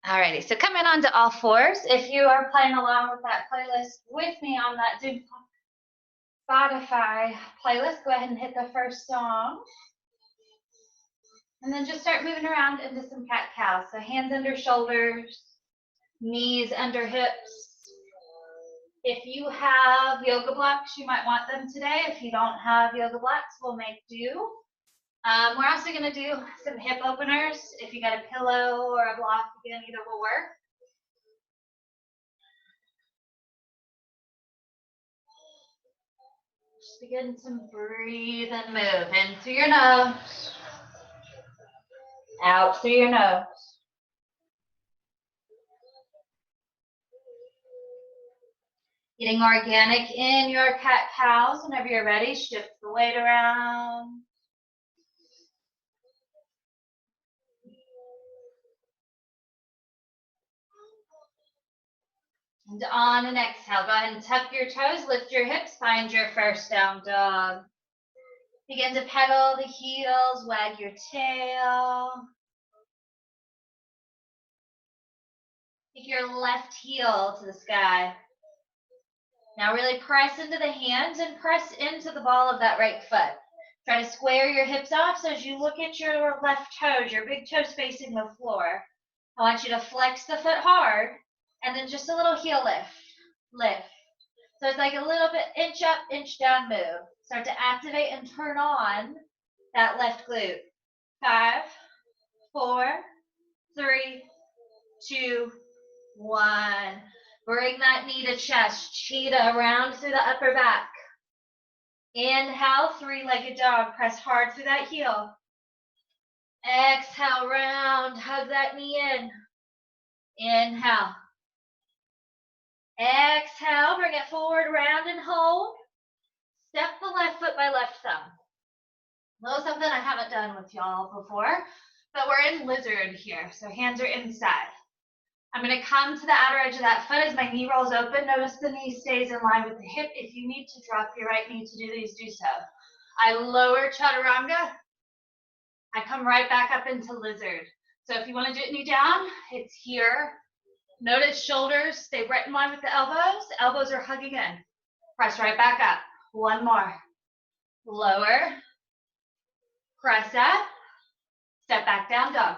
Alrighty, so coming on to all fours. If you are playing along with that playlist with me on that Zoom Spotify playlist, go ahead and hit the first song. And then just start moving around into some cat-cow. So hands under shoulders, knees under hips. If you have yoga blocks, you might want them today. If you don't have yoga blocks, we'll make do. We're also going to do some hip openers. If you got a pillow or a block, again, either will work. Just begin to breathe and move in through your nose, out through your nose. Getting organic in your cat-cows. Whenever you're ready, shift the weight around. And on an exhale, go ahead and tuck your toes, lift your hips, find your first down dog. Begin to pedal the heels, wag your tail. Take your left heel to the sky. Now really press into the hands and press into the ball of that right foot. Try to square your hips off so as you look at your left toes, your big toes facing the floor. I want you to flex the foot hard and then just a little heel lift. So it's like a little bit inch up, inch down move. Start to activate and turn on that left glute. 5, 4, 3, 2, 1. Bring that knee to chest. Cheetah around through the upper back. Inhale, three-legged dog. Press hard through that heel. Exhale, round. Hug that knee in. Inhale. Exhale, bring it forward, round and hold. Step the left foot by left thumb. A little something I haven't done with y'all before, but we're in lizard here, so hands are inside. I'm going to come to the outer edge of that foot as my knee rolls open. Notice the knee stays in line with the hip. If you need to drop your right knee to do these, do so. I lower chaturanga. I come right back up into lizard. So if you want to do it knee down, it's here. Notice shoulders stay right in line with the elbows. Elbows are hugging in. Press right back up. One more. Lower. Press up. Step back down, dog.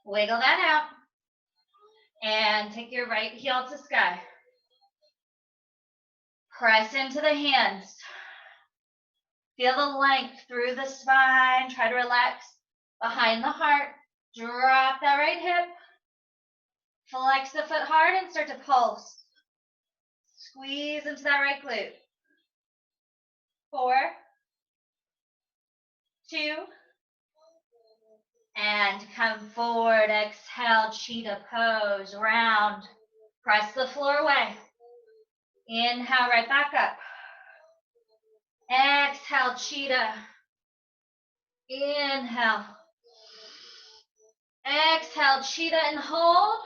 Wiggle that out. And take your right heel to sky. Press into the hands. Feel the length through the spine. Try to relax behind the heart. Drop that right hip. Flex the foot hard and start to pulse. Squeeze into that right glute. 4, 2, and come forward. Exhale, cheetah pose, round. Press the floor away. Inhale, right back up. Exhale, cheetah. Inhale. Exhale, cheetah and hold.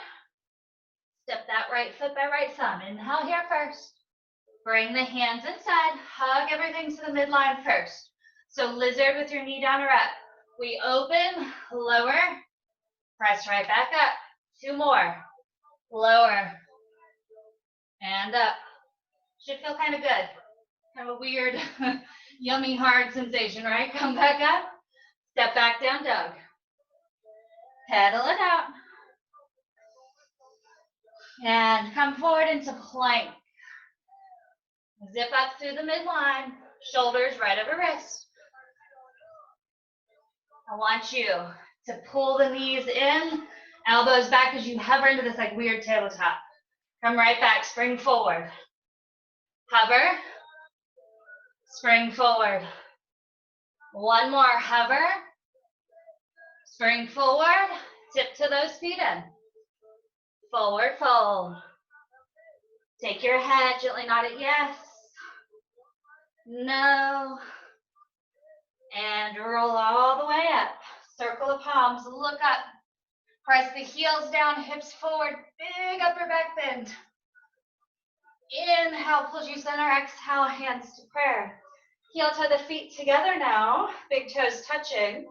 Step that right foot by right thumb. Inhale here first. Bring the hands inside. Hug everything to the midline first. So lizard with your knee down or up. We open, lower, press right back up. 2 more. Lower. And up. Should feel kind of good. Kind of a weird, yummy, hard sensation, right? Come back up. Step back down, dog. Pedal it out. And come forward into plank. Zip up through the midline. Shoulders right over wrist. I want you to pull the knees in, elbows back as you hover into this like weird tabletop. Come right back, spring forward. Hover, spring forward. One more, hover, spring forward, tip to those feet in. Forward fold. Take your head, gently nod it yes, no, and roll all the way up. Circle the palms, look up. Press the heels down, hips forward, big upper back bend. Inhale, pulls you center, exhale, hands to prayer. Heel toe the feet together now, big toes touching.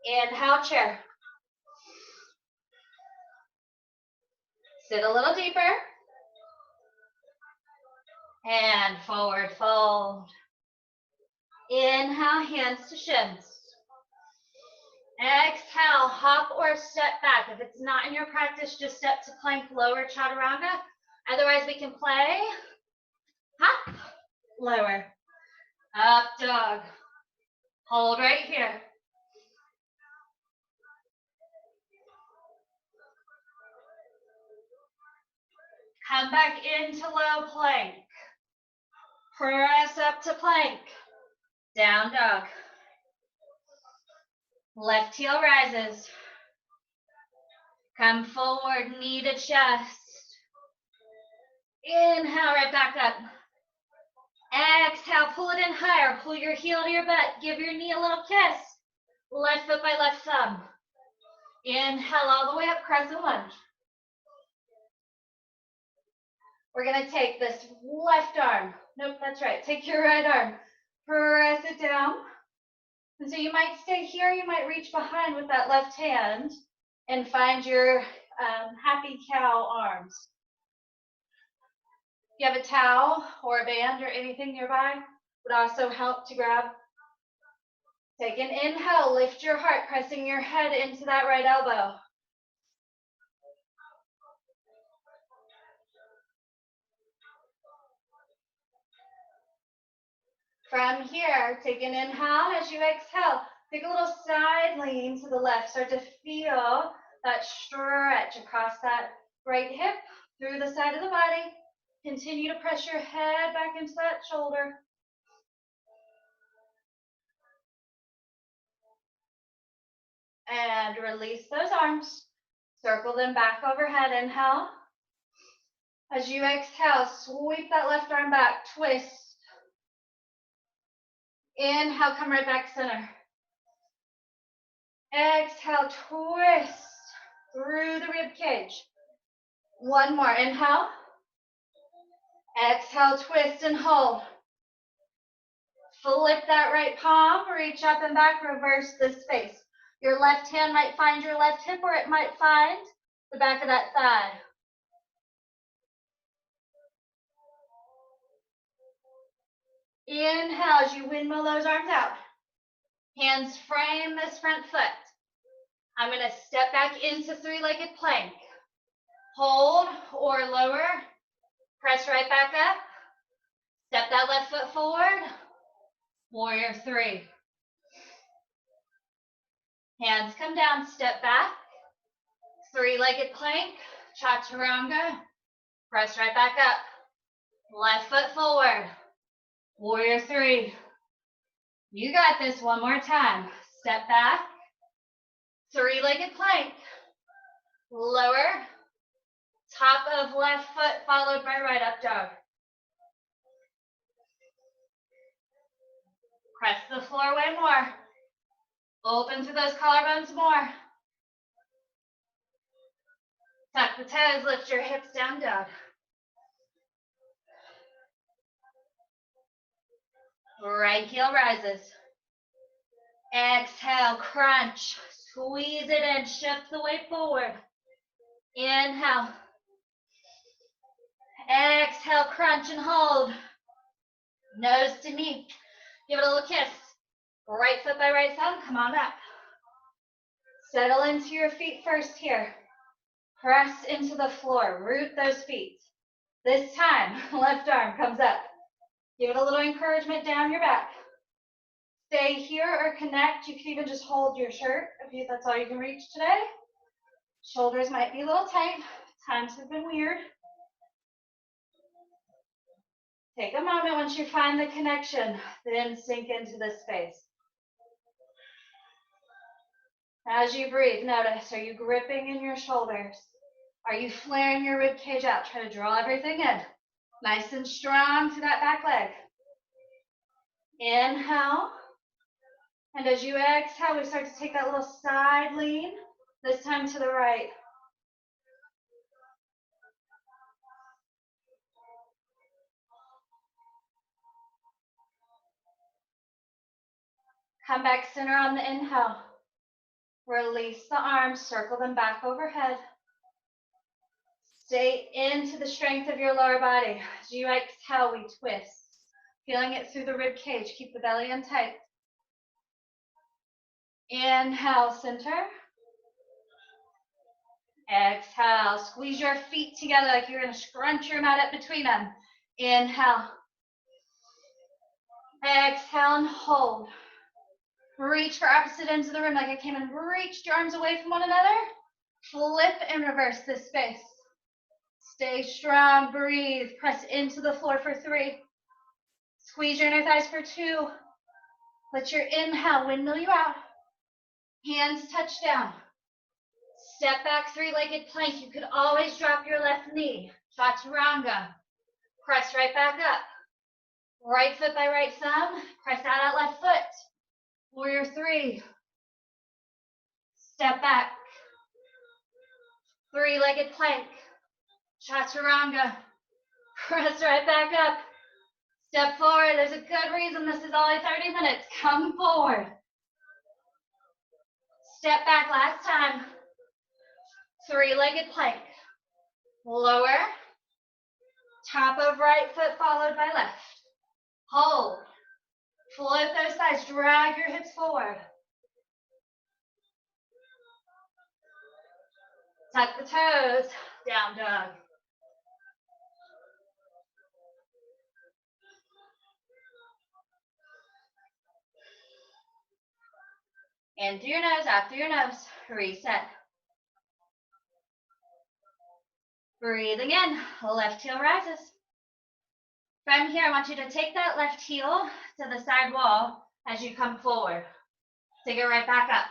Inhale, chair. Sit a little deeper. And forward fold. Inhale, hands to shins. Exhale, hop or step back. If it's not in your practice, just step to plank, lower chaturanga. Otherwise, we can play hop, lower, up dog. Hold right here. Come back into low plank. Press up to plank. Down dog. Left heel rises. Come forward, knee to chest. Inhale, right back up. Exhale, pull it in higher. Pull your heel to your butt. Give your knee a little kiss. Left foot by left thumb. Inhale all the way up, crescent lunge. We're gonna take this left arm. Nope, that's right. Take your right arm. Press it down. And so you might stay here. You might reach behind with that left hand and find your happy cow arms. If you have a towel or a band or anything nearby, would also help to grab. Take an inhale, lift your heart, pressing your head into that right elbow. From here, take an inhale. As you exhale, take a little side lean to the left. Start to feel that stretch across that right hip, through the side of the body. Continue to press your head back into that shoulder. And release those arms. Circle them back overhead. Inhale. As you exhale, sweep that left arm back. Twist. Inhale, come right back center. Exhale, twist through the rib cage. One more. Inhale. Exhale, twist and hold. Flip that right palm, reach up and back, reverse this face. Your left hand might find your left hip, or it might find the back of that thigh. Inhale as you windmill those arms out. Hands frame this front foot. I'm going to step back into three-legged plank. Hold or lower. Press right back up. Step that left foot forward. Warrior three. Hands come down, step back. Three-legged plank, chaturanga. Press right back up. Left foot forward. Warrior three. You got this. One more time. Step back. Three-legged plank. Lower. Top of left foot followed by right up dog. Press the floor way more. Open through those collarbones more. Tuck the toes, lift your hips down dog. Right heel rises. Exhale, crunch. Squeeze it in, shift the weight forward. Inhale. Exhale, crunch and hold. Nose to knee. Give it a little kiss. Right foot by right thumb, come on back. Settle into your feet first here. Press into the floor, root those feet. This time, left arm comes up. Give it a little encouragement down your back. Stay here or connect. You can even just hold your shirt if that's all you can reach today. Shoulders might be a little tight. Times have been weird. Take a moment once you find the connection, then sink into this space. As you breathe, notice, are you gripping in your shoulders? Are you flaring your rib cage out? Try to draw everything in. Nice and strong to that back leg. Inhale. And as you exhale, we start to take that little side lean, this time to the right. Come back center on the inhale. Release the arms, circle them back overhead. Stay into the strength of your lower body. As you exhale, we twist. Feeling it through the rib cage. Keep the belly in tight. Inhale, center. Exhale, squeeze your feet together like you're going to scrunch your mat up between them. Inhale. Exhale and hold. Reach for opposite ends of the room like I came and reached your arms away from one another. Flip and reverse this space. Stay strong, breathe. Press into the floor for 3. Squeeze your inner thighs for 2. Let your inhale windmill you out. Hands touch down. Step back, 3-legged plank. You could always drop your left knee. Chaturanga. Press right back up. Right foot by right thumb. Press out that left foot. Warrior 3. Step back. 3-legged plank. Chaturanga. Press right back up. Step forward. There's a good reason this is only 30 minutes. Come forward. Step back last time. 3-legged plank. Lower. Top of right foot followed by left. Hold. Flip those thighs. Drag your hips forward. Tuck the toes. Down dog. In through your nose, out through your nose. Reset. Breathing in. Left heel rises. From here, I want you to take that left heel to the side wall as you come forward. Take it right back up.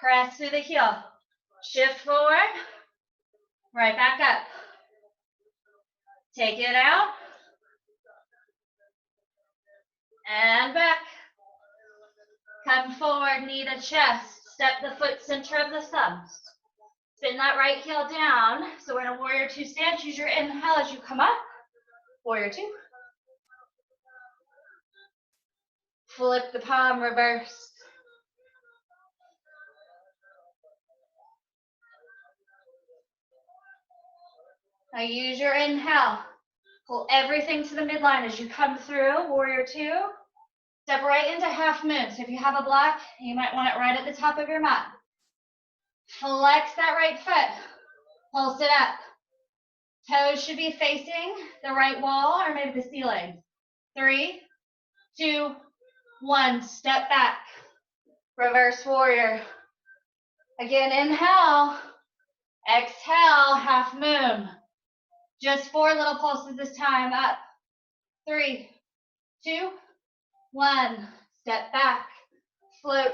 Press through the heel. Shift forward. Right back up. Take it out. And back. Come forward, knee to chest. Step the foot center of the thumbs. Spin that right heel down. So we're in a warrior 2 stance. Use your inhale as you come up. Warrior 2. Flip the palm, reverse. Now use your inhale. Pull everything to the midline as you come through. Warrior 2. Step right into half moon. So if you have a block, you might want it right at the top of your mat. Flex that right foot. Pulse it up. Toes should be facing the right wall or maybe the ceiling. 3, 2, 1. Step back. Reverse warrior. Again, inhale. Exhale, half moon. Just 4 little pulses this time. Up. 3, 2, 1. Step back. Float.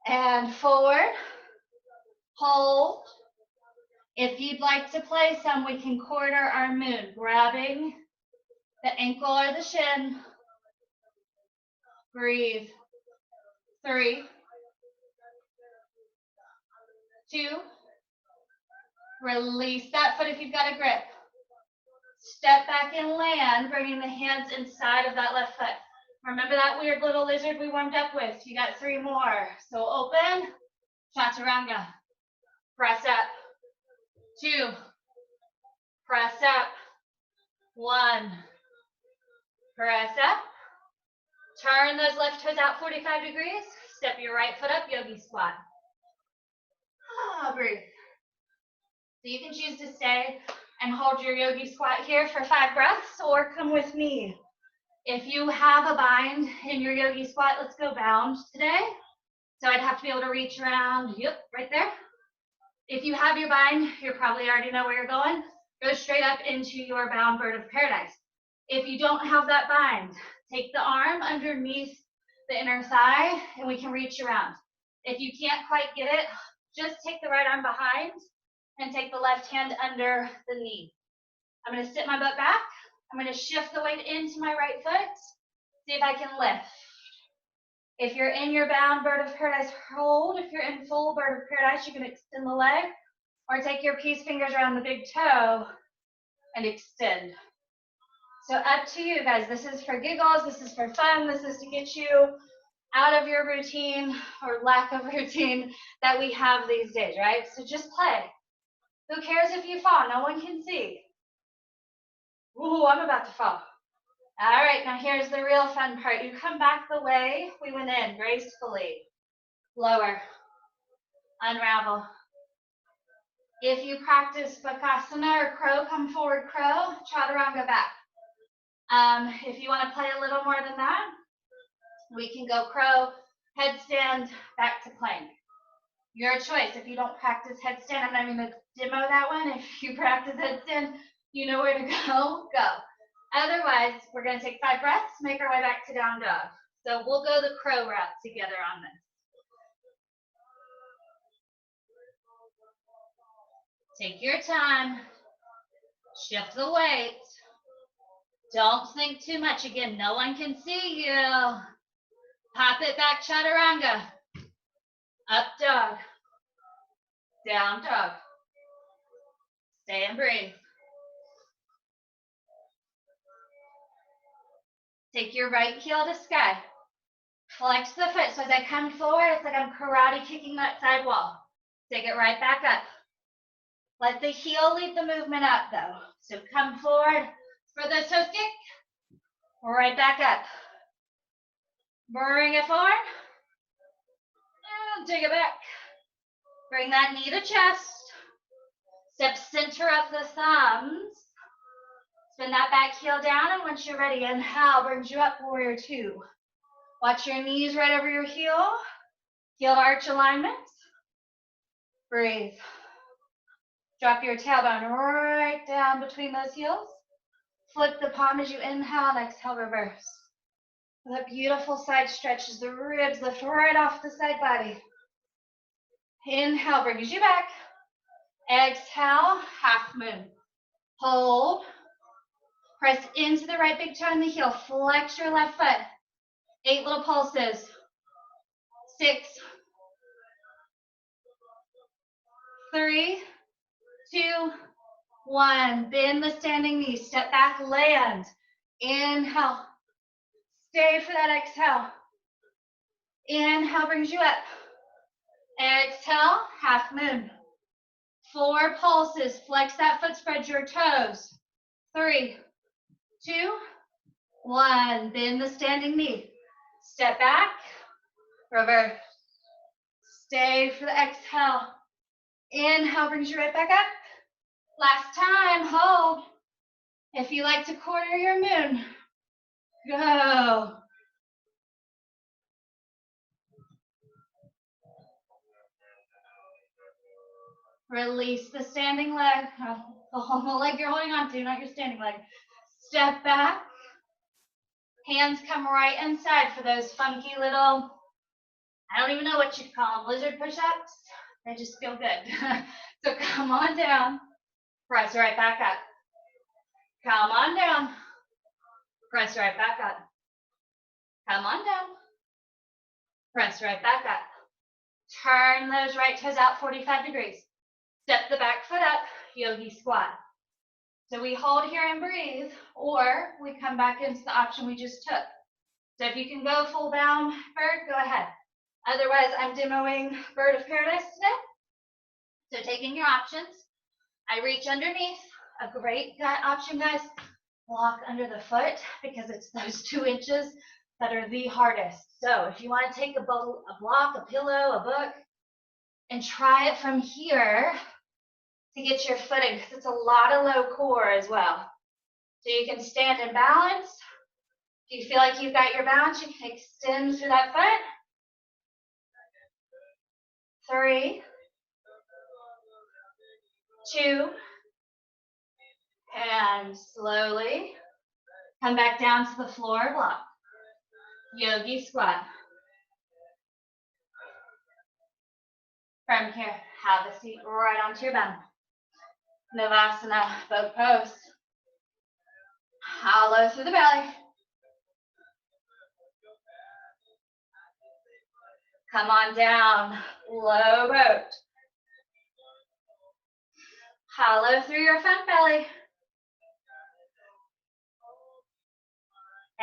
And forward. Hold. If you'd like to play some, we can quarter our moon, grabbing the ankle or the shin. Breathe. 3, 2. Release that foot if you've got a grip. Step back and land, bringing the hands inside of that left foot. Remember that weird little lizard we warmed up with? You got 3 more. So open, chaturanga. Press up. 2. Press up. 1. Press up. Turn those left toes out 45 degrees. Step your right foot up, yogi squat. Breathe. So you can choose to stay and hold your yogi squat here for 5 breaths or come with me. If you have a bind in your yogi squat, let's go bound today. So I'd have to be able to reach around, yep, right there. If you have your bind, you probably already know where you're going. Go straight up into your bound bird of paradise. If you don't have that bind, take the arm underneath the inner thigh and we can reach around. If you can't quite get it, just take the right arm behind and take the left hand under the knee. I'm going to sit my butt back. I'm going to shift the weight into my right foot. See if I can lift. If you're in your bound bird of paradise, hold. If you're in full bird of paradise, you can extend the leg or take your peace fingers around the big toe and extend. So up to you guys. This is for giggles. This is for fun. This is to get you out of your routine or lack of routine that we have these days, right? So just play. Who cares if you fall? No one can see. Ooh, I'm about to fall. All right, now here's the real fun part. You come back the way we went in, gracefully. Lower. Unravel. If you practice Bakasana or crow, come forward crow, chaturanga back. If you want to play a little more than that, we can go crow, headstand, back to plank. Your choice. If you don't practice headstand, I'm not even going to demo that one. If you practice headstand, you know where to go, go. Otherwise, we're going to take 5 breaths, make our way back to down dog. So we'll go the crow route together on this. Take your time. Shift the weight. Don't think too much. Again, no one can see you. Pop it back, chaturanga. Up dog. Down dog. Stay and breathe. Take your right heel to sky. Flex the foot. So as I come forward, it's like I'm karate kicking that side wall. Take it right back up. Let the heel lead the movement up though. So come forward for the toe kick. Right back up. Bring it forward. And take it back. Bring that knee to chest. Step center of the thumbs. Spin that back heel down, and once you're ready, inhale, brings you up, warrior 2. Watch your knees right over your heel. Heel to arch alignment. Breathe. Drop your tailbone right down between those heels. Flip the palm as you inhale and exhale, reverse. That beautiful side stretches, the ribs lift right off the side body. Inhale, brings you back. Exhale, half moon. Hold. Press into the right big toe and the heel. Flex your left foot. 8 little pulses. 6, 3, 2, 1. Bend the standing knee. Step back, land. Inhale. Stay for that exhale. Inhale brings you up. Exhale, half moon. 4 pulses. Flex that foot, spread your toes. 3, 2, 1. Bend the standing knee. Step back, reverse. Stay for the exhale. Inhale brings you right back up. Last time, hold. If you like to corner your moon, go. Release the standing leg. The leg you're holding on to, not your standing leg. Step back. Hands come right inside for those funky little, I don't even know what you call them, lizard push-ups. They just feel good. So come on down. Press right back up. Come on down. Press right back up. Come on down. Press right back up. Turn those right toes out 45 degrees. Step the back foot up, yogi squat. So we hold here and breathe, or we come back into the option we just took. So if you can go full bound bird, go ahead. Otherwise, I'm demoing bird of paradise today. So taking your options, I reach underneath. A great option, guys, block under the foot, because it's those 2 inches that are the hardest. So if you want to take a block, a pillow, a book, and try it from here to get your footing, because it's a lot of low core as well. So you can stand and balance. If you feel like you've got your balance, you can extend through that foot. 3, 2, and slowly come back down to the floor block. Yogi squat. From here, have a seat right onto your bum. Navasana, boat pose. Hollow through the belly. Come on down, low boat. Hollow through your front belly.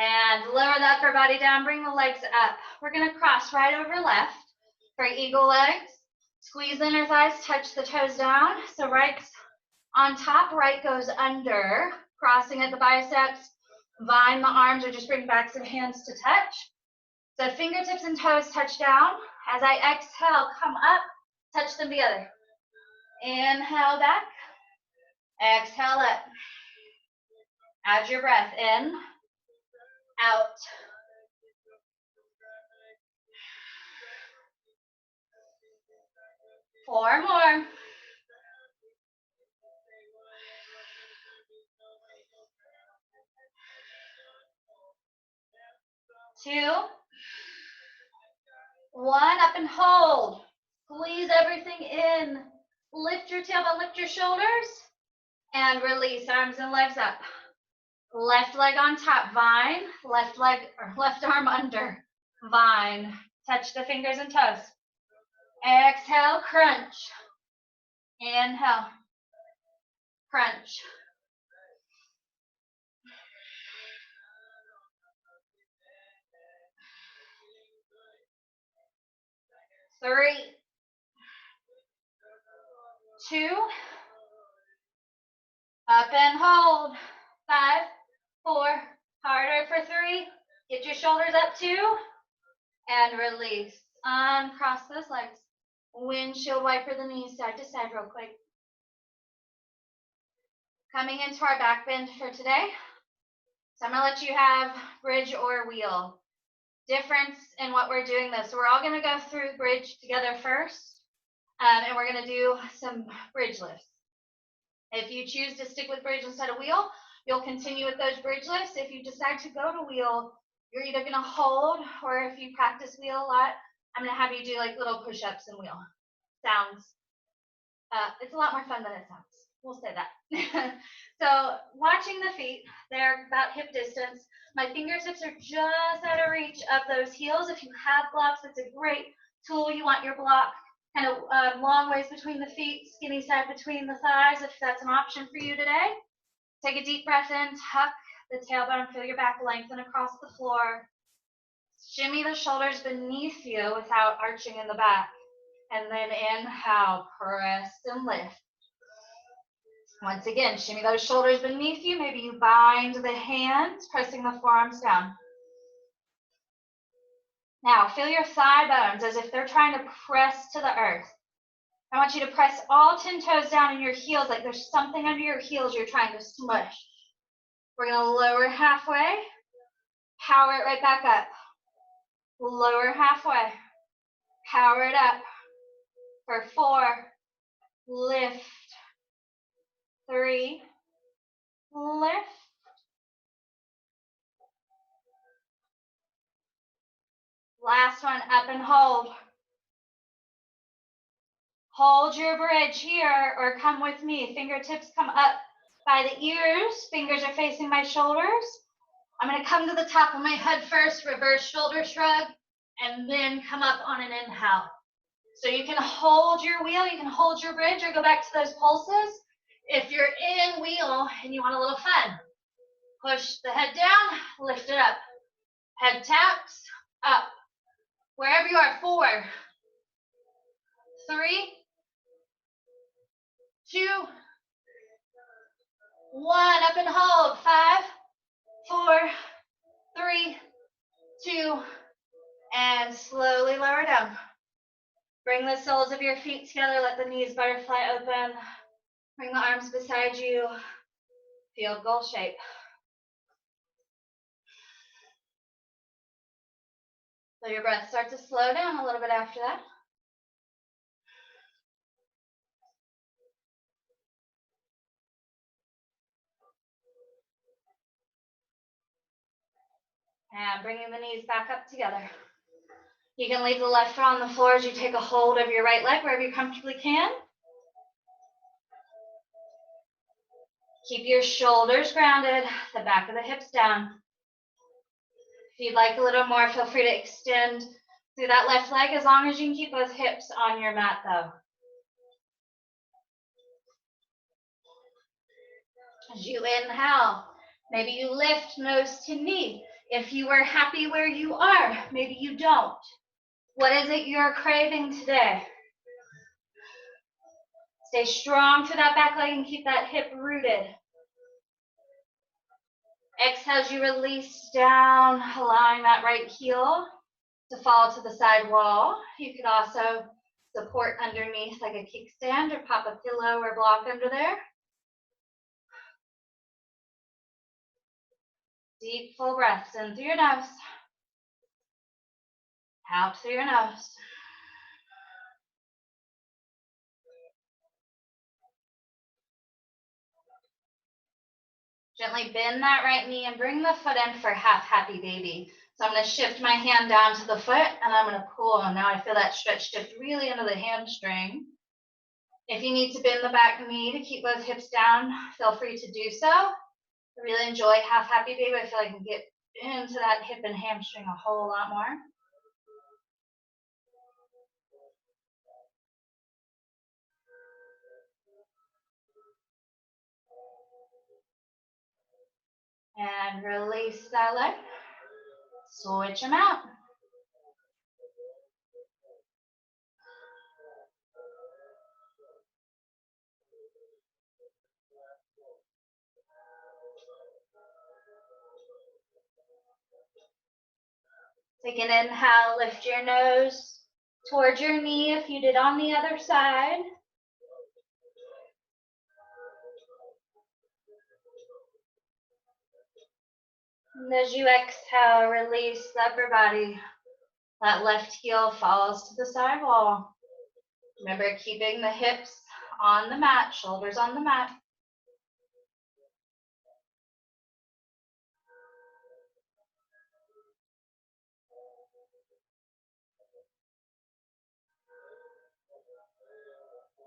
And lower the upper body down, bring the legs up. We're gonna cross right over left for eagle legs. Squeeze the inner thighs, touch the toes down. So right's on top, right goes under. Crossing at the biceps, vine the arms or just bring backs of hands to touch. So fingertips and toes touch down. As I exhale, come up, touch them together. Inhale back, exhale up. Add your breath in, out. Four more. Two. One, up and hold. Squeeze everything in. Lift your tailbone, lift your shoulders, and release, arms and legs up. Left leg on top, vine. Left leg, or left arm under, vine. Touch the fingers and toes. Exhale, crunch. Inhale, crunch. Three, two, up and hold. 5, 4, harder for 3. Get your shoulders up 2, and release. Uncross those legs. Windshield wiper the knees side to side real quick. Coming into our back bend for today. So I'm gonna let you have bridge or wheel. Difference in what we're doing this. So we're all gonna go through bridge together first, and we're gonna do some bridge lifts. If you choose to stick with bridge instead of wheel, you'll continue with those bridge lifts. If you decide to go to wheel, you're either gonna hold, or if you practice wheel a lot, I'm gonna have you do like little push-ups and wheel. Sounds, it's a lot more fun than it sounds. We'll say that. So watching the feet, they're about hip distance. My fingertips are just out of reach of those heels. If you have blocks, it's a great tool. You want your block kind of long ways between the feet, skinny side between the thighs, if that's an option for you today. Take a deep breath in, tuck the tailbone, feel your back lengthen across the floor. Shimmy the shoulders beneath you without arching in the back. And then inhale, press and lift. Once again, shimmy those shoulders beneath you. Maybe you bind the hands, pressing the forearms down. Now, feel your thigh bones as if they're trying to press to the earth. I want you to press all 10 toes down in your heels like there's something under your heels you're trying to smush. We're going to lower halfway, power it right back up. Lower halfway, power it up. For 4, lift. 3, lift. Last one, up and hold. Hold your bridge here, or come with me. Fingertips come up by the ears. Fingers are facing my shoulders. I'm going to come to the top of my head first, reverse shoulder shrug, and then come up on an inhale. So you can hold your wheel, you can hold your bridge, or go back to those pulses. If you're in wheel and you want a little fun, push the head down, lift it up. Head taps, up. Wherever you are, 4, 3, 2, 1, up and hold. 5, 4, 3, 2, and slowly lower down. Bring the soles of your feet together, let the knees butterfly open. Bring the arms beside you, field goal shape. So your breath starts to slow down a little bit after that. And bringing the knees back up together. You can leave the left foot on the floor as you take a hold of your right leg wherever you comfortably can. Keep your shoulders grounded, the back of the hips down. If you'd like a little more, feel free to extend through that left leg, as long as you can keep both hips on your mat though. As you inhale, maybe you lift nose to knee. If you are happy where you are, maybe you don't. What is it you're craving today? Stay strong through that back leg and keep that hip rooted. Exhale as you release down, allowing that right heel to fall to the side wall. You could also support underneath like a kickstand or pop a pillow or block under there. Deep, full breaths in through your nose, out through your nose. Gently bend that right knee and bring the foot in for half happy baby. So I'm going to shift my hand down to the foot and I'm going to pull. And now I feel that stretch shift really into the hamstring. If you need to bend the back knee to keep those hips down, feel free to do so. I really enjoy half happy baby. I feel like I can get into that hip and hamstring a whole lot more. And release that leg. Switch them out. Take an inhale, lift your nose towards your knee if you did on the other side. And as you exhale, release the upper body. That left heel falls to the side wall. Remember, keeping the hips on the mat, shoulders on the mat.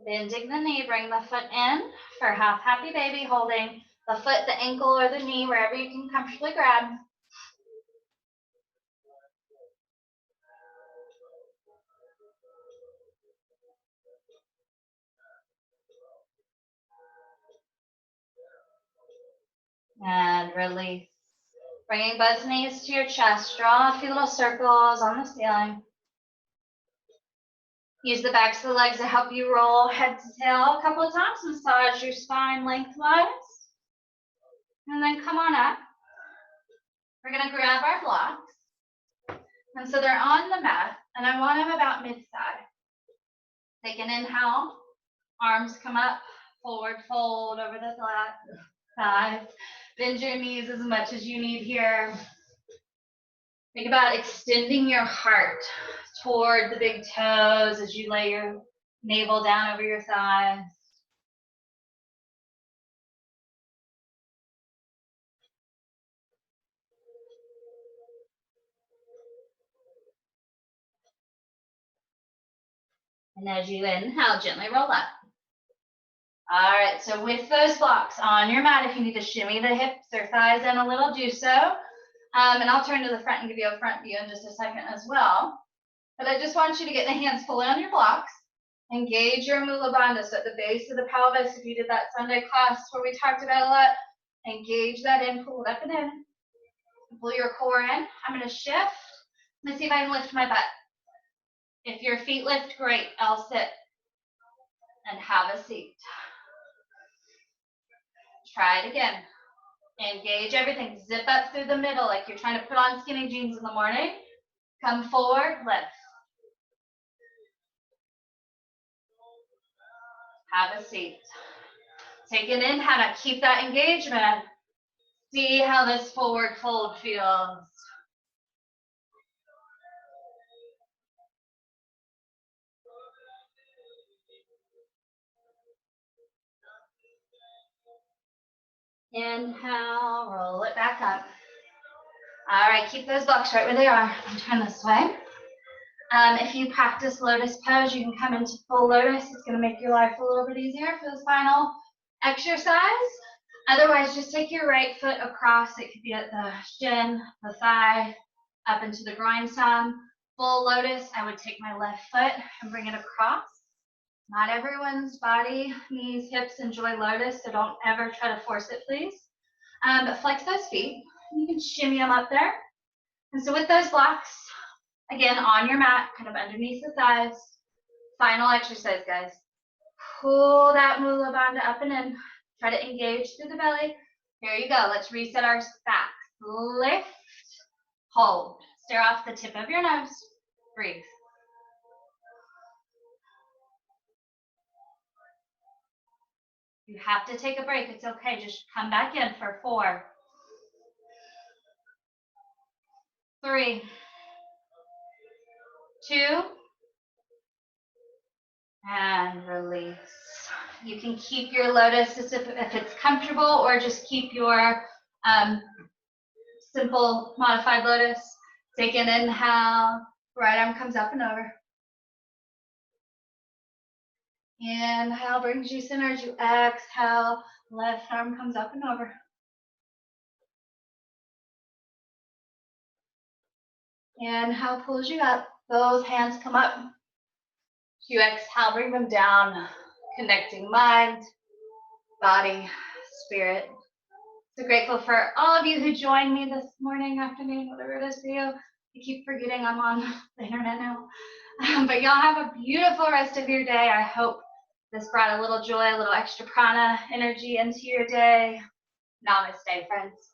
Bending the knee, bring the foot in for half happy baby, holding the foot, the ankle, or the knee, wherever you can comfortably grab. And release. Bringing both knees to your chest, draw a few little circles on the ceiling. Use the backs of the legs to help you roll head to tail a couple of times. Massage your spine lengthwise. And then come on up. We're going to grab our blocks. And so they're on the mat, and I want them about mid-thigh. Take an inhale. Arms come up, forward fold over the thighs. Bend your knees as much as you need here. Think about extending your heart toward the big toes as you lay your navel down over your thighs. And as you inhale, gently roll up. All right, so with those blocks on your mat, if you need to shimmy the hips or thighs in a little, do so. And I'll turn to the front and give you a front view in just a second as well. But I just want you to get the hands fully on your blocks. Engage your Mula Bandha, so at the base of the pelvis, if you did that Sunday class where we talked about a lot, engage that in, pull it up and in. Pull your core in. I'm going to shift. Let me see if I can lift my butt. If your feet lift, great. I'll sit and have a seat. Try it again. Engage everything. Zip up through the middle like you're trying to put on skinny jeans in the morning. Come forward, lift. Have a seat. Take an inhale to keep that engagement. See how this forward fold feels. Inhale, roll it back up. All right, keep those blocks right where they are. And turn this way. If you practice lotus pose, you can come into full lotus. It's going to make your life a little bit easier for this final exercise. Otherwise, just take your right foot across. It could be at the shin, the thigh, up into the groin some. Full lotus, I would take my left foot and bring it across. Not everyone's body, knees, hips enjoy lotus, so don't ever try to force it, please. But flex those feet. You can shimmy them up there. And so with those blocks, again, on your mat, kind of underneath the thighs, final exercise, guys. Pull that mula bandha up and in. Try to engage through the belly. Here you go. Let's reset our back. Lift, hold. Stare off the tip of your nose. Breathe. You have to take a break. It's okay. Just come back in for 4, 3, 2, and release. You can keep your lotus if it's comfortable, or just keep your simple modified lotus. Take an inhale, right arm comes up and over. Inhale brings you centered. You exhale, left arm comes up and over. Inhale pulls you up. Both hands come up. You exhale, bring them down. Connecting mind, body, spirit. So grateful for all of you who joined me this morning, afternoon, whatever it is for you. I keep forgetting I'm on the internet now. But y'all have a beautiful rest of your day. I hope this brought a little joy, a little extra prana energy into your day. Namaste, friends.